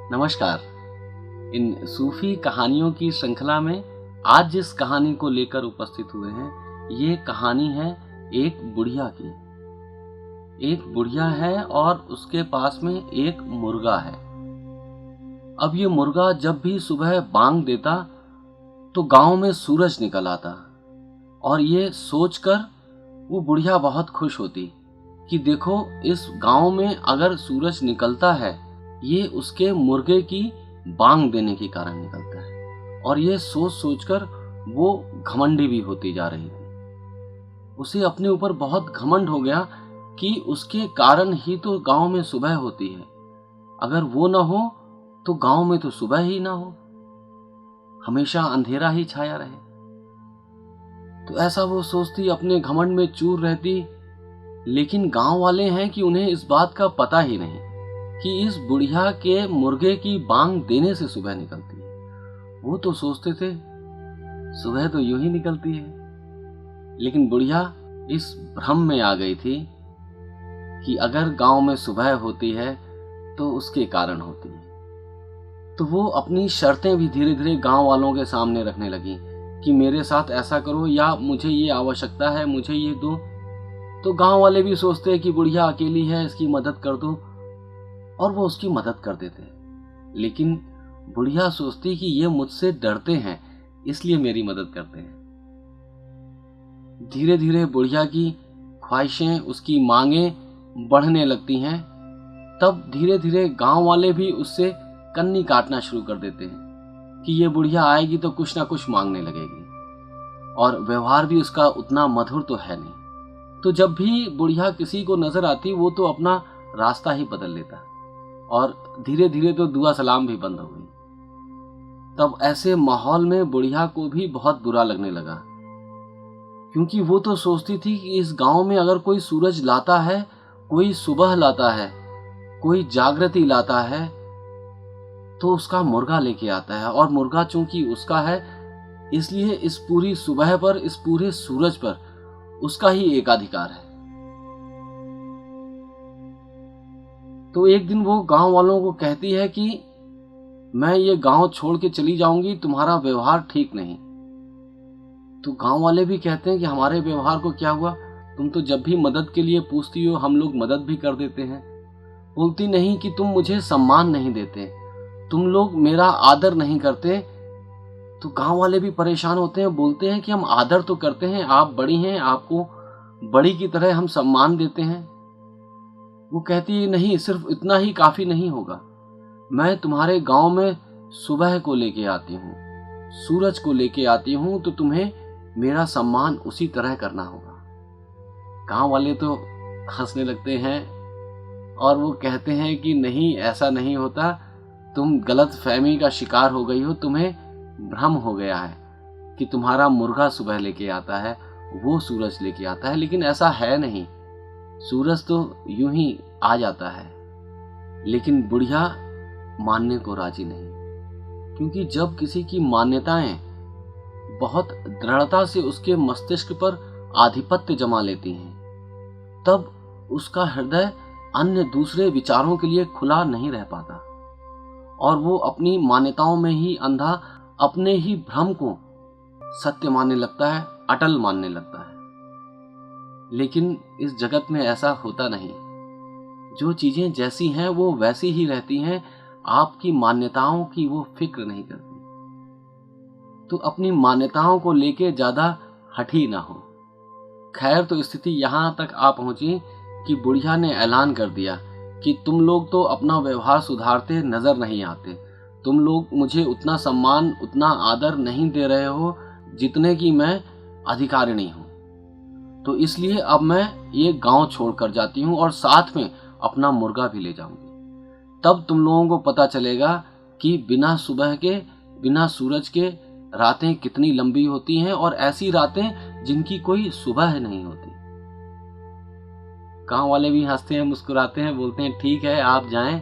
नमस्कार। इन सूफी कहानियों की श्रृंखला में आज जिस कहानी को लेकर उपस्थित हुए हैं, ये कहानी है एक बुढ़िया की। एक बुढ़िया है और उसके पास में एक मुर्गा है। अब ये मुर्गा जब भी सुबह बांग देता तो गांव में सूरज निकल आता और ये सोचकर वो बुढ़िया बहुत खुश होती कि देखो, इस गांव में अगर सूरज निकलता है, ये उसके मुर्गे की बांग देने के कारण निकलता है। और ये सोच सोचकर वो घमंडी भी होती जा रही थी। उसे अपने ऊपर बहुत घमंड हो गया कि उसके कारण ही तो गांव में सुबह होती है। अगर वो ना हो तो गांव में तो सुबह ही ना हो, हमेशा अंधेरा ही छाया रहे। तो ऐसा वो सोचती, अपने घमंड में चूर रहती। लेकिन गांव वाले हैं कि उन्हें इस बात का पता ही नहीं कि इस बुढ़िया के मुर्गे की बांग देने से सुबह निकलती है। वो तो सोचते थे सुबह तो यूं ही निकलती है। लेकिन बुढ़िया इस भ्रम में आ गई थी कि अगर गांव में सुबह होती है तो उसके कारण होती है। तो वो अपनी शर्तें भी धीरे धीरे गांव वालों के सामने रखने लगी कि मेरे साथ ऐसा करो, या मुझे ये आवश्यकता है, मुझे ये दो। तो गांव वाले भी सोचते हैं कि बुढ़िया अकेली है, इसकी मदद कर दो, और वो उसकी मदद कर देते हैं। लेकिन बुढ़िया सोचती कि ये मुझसे डरते हैं, इसलिए मेरी मदद करते हैं। धीरे धीरे बुढ़िया की ख्वाहिशें, उसकी मांगें बढ़ने लगती हैं। तब धीरे धीरे गांव वाले भी उससे कन्नी काटना शुरू कर देते हैं कि ये बुढ़िया आएगी तो कुछ ना कुछ मांगने लगेगी, और व्यवहार भी उसका उतना मधुर तो है नहीं। तो जब भी बुढ़िया किसी को नजर आती, वो तो अपना रास्ता ही बदल लेता, और धीरे धीरे तो दुआ सलाम भी बंद हो गई। तब ऐसे माहौल में बुढ़िया को भी बहुत बुरा लगने लगा, क्योंकि वो तो सोचती थी कि इस गांव में अगर कोई सूरज लाता है, कोई सुबह लाता है, कोई जागृति लाता है, तो उसका मुर्गा लेके आता है। और मुर्गा चूंकि उसका है, इसलिए इस पूरी सुबह पर, इस पूरे सूरज पर उसका ही एकाधिकार है। तो एक दिन वो गांव वालों को कहती है कि मैं ये गांव छोड़ के चली जाऊंगी, तुम्हारा व्यवहार ठीक नहीं। तो गांव वाले भी कहते हैं कि हमारे व्यवहार को क्या हुआ, तुम तो जब भी मदद के लिए पूछती हो हम लोग मदद भी कर देते हैं। बोलती नहीं कि तुम मुझे सम्मान नहीं देते, तुम लोग मेरा आदर नहीं करते। तो गांव वाले भी परेशान होते हैं, बोलते हैं कि हम आदर तो करते हैं, आप बड़ी हैं, आपको बड़ी की तरह हम सम्मान देते हैं। वो कहती है नहीं, सिर्फ इतना ही काफी नहीं होगा। मैं तुम्हारे गांव में सुबह को लेके आती हूँ, सूरज को लेके आती हूँ, तो तुम्हें मेरा सम्मान उसी तरह करना होगा। गांव वाले तो हंसने लगते हैं और वो कहते हैं कि नहीं, ऐसा नहीं होता, तुम गलत फहमी का शिकार हो गई हो, तुम्हें भ्रम हो गया है कि तुम्हारा मुर्गा सुबह लेके आता है, वो सूरज लेके आता है। लेकिन ऐसा है नहीं, सूरज तो यूं ही आ जाता है। लेकिन बुढ़िया मानने को राजी नहीं, क्योंकि जब किसी की मान्यताएं बहुत दृढ़ता से उसके मस्तिष्क पर आधिपत्य जमा लेती हैं, तब उसका हृदय अन्य दूसरे विचारों के लिए खुला नहीं रह पाता, और वो अपनी मान्यताओं में ही अंधा अपने ही भ्रम को सत्य मानने लगता है, अटल मानने लगता है। लेकिन इस जगत में ऐसा होता नहीं। जो चीजें जैसी हैं वो वैसी ही रहती हैं, आपकी मान्यताओं की वो फिक्र नहीं करती। तो अपनी मान्यताओं को लेके ज्यादा हठी ना हो। खैर, तो स्थिति यहां तक आ पहुंची कि बुढ़िया ने ऐलान कर दिया कि तुम लोग तो अपना व्यवहार सुधारते नजर नहीं आते, तुम लोग मुझे उतना सम्मान, उतना आदर नहीं दे रहे हो जितने की मैं अधिकारिणी हूं। तो इसलिए अब मैं ये गांव छोड़कर जाती हूं और साथ में अपना मुर्गा भी ले जाऊंगी। तब तुम लोगों को पता चलेगा कि बिना सुबह के, बिना सूरज के रातें कितनी लंबी होती हैं, और ऐसी रातें जिनकी कोई सुबह नहीं होती। गांव वाले भी हंसते हैं, मुस्कुराते हैं, बोलते हैं ठीक है, आप जाएं,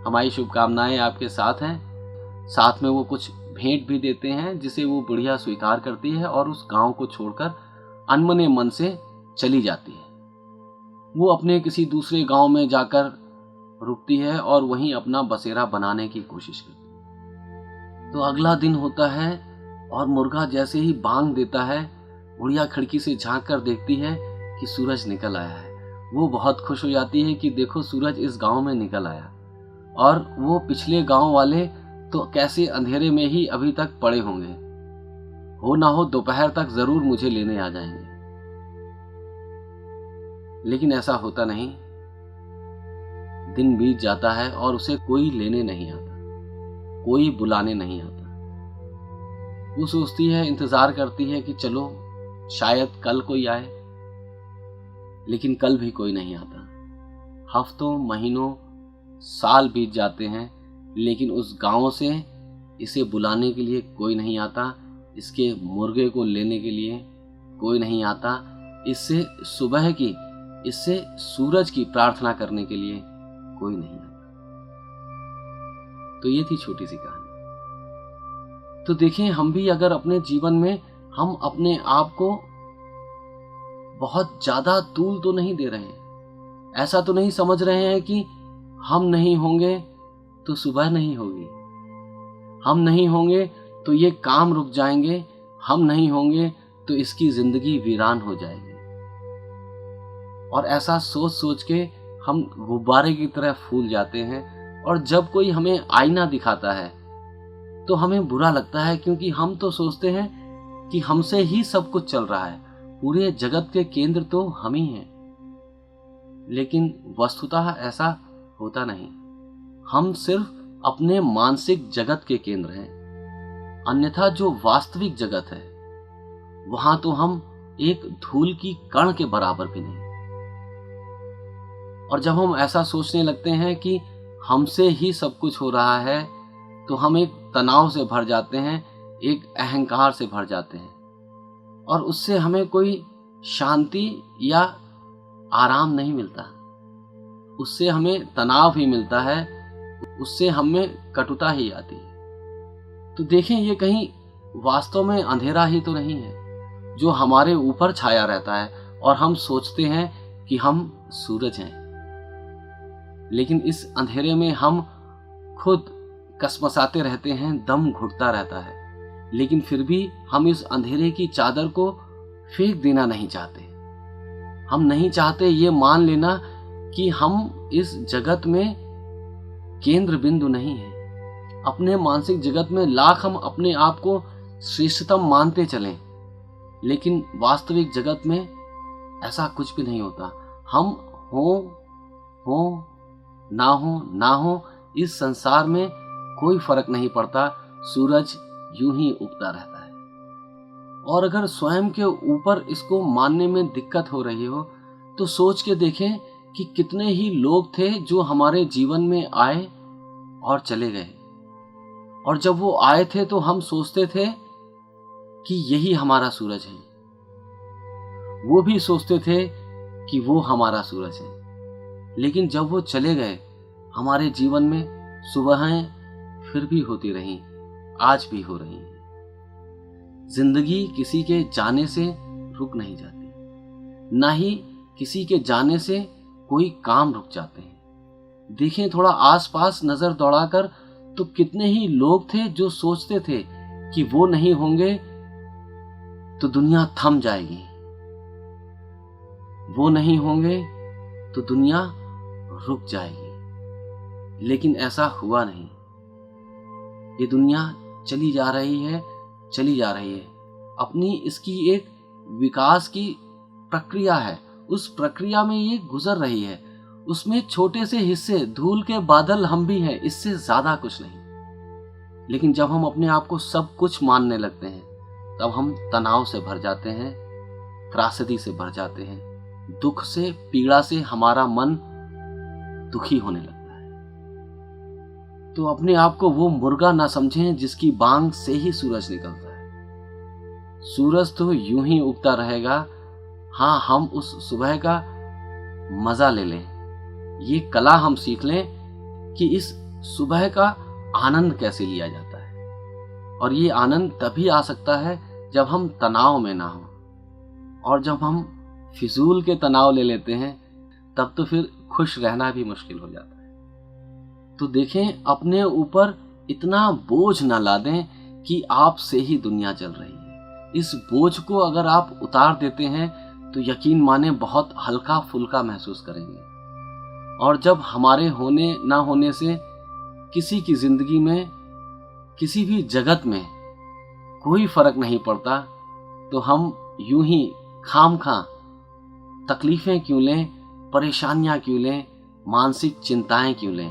हमारी शुभकामनाएं आपके साथ हैं। साथ में वो कुछ भेंट भी देते हैं, जिसे वो बुढ़िया स्वीकार करती है और उस गांव को छोड़कर अनमने मन से चली जाती है। वो अपने किसी दूसरे गांव में जाकर रुकती है और वहीं अपना बसेरा बनाने की कोशिश करती है। तो अगला दिन होता है और मुर्गा जैसे ही बांग देता है, बुढ़िया खिड़की से झांक कर देखती है कि सूरज निकल आया है। वो बहुत खुश हो जाती है कि देखो सूरज इस गांव में निकल आया, और वो पिछले गांव वाले तो कैसे अंधेरे में ही अभी तक पड़े होंगे, हो ना हो दोपहर तक जरूर मुझे लेने आ जाएंगे। लेकिन ऐसा होता नहीं। दिन बीत जाता है और उसे कोई लेने नहीं आता, कोई बुलाने नहीं आता। वो सोचती है, इंतजार करती है कि चलो शायद कल कोई आए, लेकिन कल भी कोई नहीं आता। हफ्तों, महीनों, साल बीत जाते हैं, लेकिन उस गांव से इसे बुलाने के लिए कोई नहीं आता, इसके मुर्गे को लेने के लिए कोई नहीं आता, इससे सुबह की, इससे सूरज की प्रार्थना करने के लिए कोई नहीं आता। तो ये थी छोटी सी कहानी। तो देखें, हम भी अगर अपने जीवन में हम अपने आप को बहुत ज्यादा तूल तो नहीं दे रहे हैं, ऐसा तो नहीं समझ रहे हैं कि हम नहीं होंगे तो सुबह नहीं होगी, हम नहीं होंगे तो ये काम रुक जाएंगे, हम नहीं होंगे तो इसकी जिंदगी वीरान हो जाएगी। और ऐसा सोच सोच के हम गुब्बारे की तरह फूल जाते हैं, और जब कोई हमें आईना दिखाता है तो हमें बुरा लगता है, क्योंकि हम तो सोचते हैं कि हमसे ही सब कुछ चल रहा है, पूरे जगत के केंद्र तो हम ही हैं। लेकिन वस्तुतः ऐसा होता नहीं, हम सिर्फ अपने मानसिक जगत के केंद्र हैं। अन्यथा जो वास्तविक जगत है वहां तो हम एक धूल की कण के बराबर भी नहीं। और जब हम ऐसा सोचने लगते हैं कि हमसे ही सब कुछ हो रहा है, तो हम एक तनाव से भर जाते हैं, एक अहंकार से भर जाते हैं, और उससे हमें कोई शांति या आराम नहीं मिलता, उससे हमें तनाव ही मिलता है, उससे हमें कटुता ही आती है। तो देखें, ये कहीं वास्तव में अंधेरा ही तो नहीं है जो हमारे ऊपर छाया रहता है, और हम सोचते हैं कि हम सूरज हैं। लेकिन इस अंधेरे में हम खुद कसमसाते रहते हैं, दम घुटता रहता है, लेकिन फिर भी हम इस अंधेरे की चादर को फेंक देना नहीं चाहते। हम नहीं चाहते ये मान लेना कि हम इस जगत में केंद्र बिंदु नहीं है। अपने मानसिक जगत में लाख हम अपने आप को श्रेष्ठतम मानते चलें, लेकिन वास्तविक जगत में ऐसा कुछ भी नहीं होता। हम हो ना हो, इस संसार में कोई फर्क नहीं पड़ता, सूरज यूं ही उगता रहता है। और अगर स्वयं के ऊपर इसको मानने में दिक्कत हो रही हो, तो सोच के देखें कि कितने ही लोग थे जो हमारे जीवन में आए और चले गए, और जब वो आए थे तो हम सोचते थे कि यही हमारा सूरज है, वो भी सोचते थे कि वो हमारा सूरज है। लेकिन जब वो चले गए, हमारे जीवन में सुबहें फिर भी होती रहीं, आज भी हो रही हैं। जिंदगी किसी के जाने से रुक नहीं जाती, ना ही किसी के जाने से कोई काम रुक जाते हैं। देखें थोड़ा आसपास नजर दौड़ाकर, तो कितने ही लोग थे जो सोचते थे कि वो नहीं होंगे तो दुनिया थम जाएगी, वो नहीं होंगे तो दुनिया रुक जाएगी। लेकिन ऐसा हुआ नहीं। ये दुनिया चली जा रही है, चली जा रही है। अपनी इसकी एक विकास की प्रक्रिया है, उस प्रक्रिया में ये गुजर रही है। उसमें छोटे से हिस्से, धूल के बादल हम भी हैं, इससे ज्यादा कुछ नहीं। लेकिन जब हम अपने आप को सब कुछ मानने लगते हैं, तब हम तनाव से भर जाते हैं, त्रासदी से भर जाते हैं, दुख से, पीड़ा से हमारा मन दुखी होने लगता है। तो अपने आप को वो मुर्गा ना समझें जिसकी बांग से ही सूरज निकलता है। सूरज तो यूं ही उगता रहेगा। हाँ, हम उस सुबह का मजा ले लें, ये कला हम सीख लें कि इस सुबह का आनंद कैसे लिया जाता है। और ये आनंद तभी आ सकता है जब हम तनाव में ना हो। और जब हम फिजूल के तनाव ले लेते हैं, तब तो फिर खुश रहना भी मुश्किल हो जाता है। तो देखें, अपने ऊपर इतना बोझ ना ला दें कि आप से ही दुनिया चल रही है। इस बोझ को अगर आप उतार देते हैं तो यकीन माने बहुत हल्का फुल्का महसूस करेंगे। और जब हमारे होने ना होने से किसी की जिंदगी में, किसी भी जगत में कोई फर्क नहीं पड़ता, तो हम यूं ही खामखा तकलीफें क्यों लें, परेशानियां क्यों लें, मानसिक चिंताएं क्यों लें।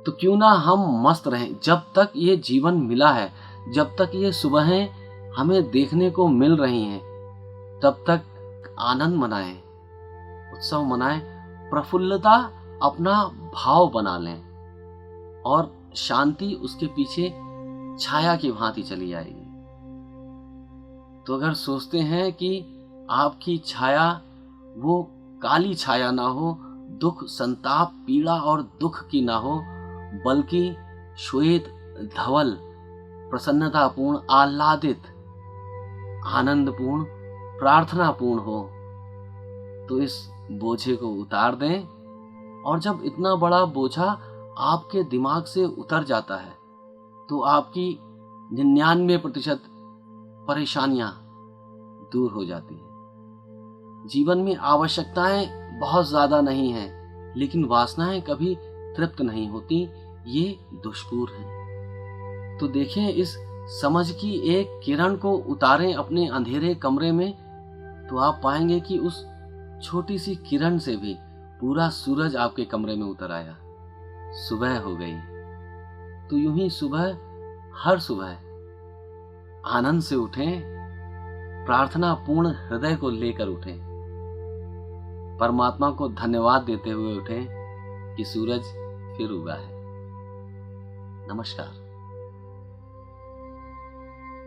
तो क्यों ना हम मस्त रहें। जब तक ये जीवन मिला है, जब तक ये सुबहें हमें देखने को मिल रही हैं, तब तक आनंद मनाएं, उत्सव मनाएं, प्रफुल्लता अपना भाव बना लें और शांति उसके पीछे छाया की भांति चली आएगी। तो अगर सोचते हैं कि आपकी छाया वो काली छाया ना हो, दुख, संताप, पीड़ा और दुख की ना हो, बल्कि श्वेत धवल, प्रसन्नतापूर्ण, आह्लादित, आनंदपूर्ण, प्रार्थनापूर्ण हो, तो इस बोझे को उतार दें। और जब इतना बड़ा बोझा आपके दिमाग से उतर जाता है तो आपकी 99% परेशानियां दूर हो जाती हैं। जीवन में आवश्यकताएं बहुत ज्यादा नहीं हैं, लेकिन वासनाएं कभी तृप्त नहीं होती, ये दुष्पूर हैं। तो देखें, इस समझ की एक किरण को उतारें अपने अंधेरे कमरे में, तो आप पाएंगे कि उस छोटी सी किरण से भी पूरा सूरज आपके कमरे में उतर आया। सुबह हो गई। तो यूं ही सुबह, हर सुबह आनंद से उठें, प्रार्थना पूर्ण हृदय को लेकर उठें, परमात्मा को धन्यवाद देते हुए उठें कि सूरज फिर उगा है। नमस्कार।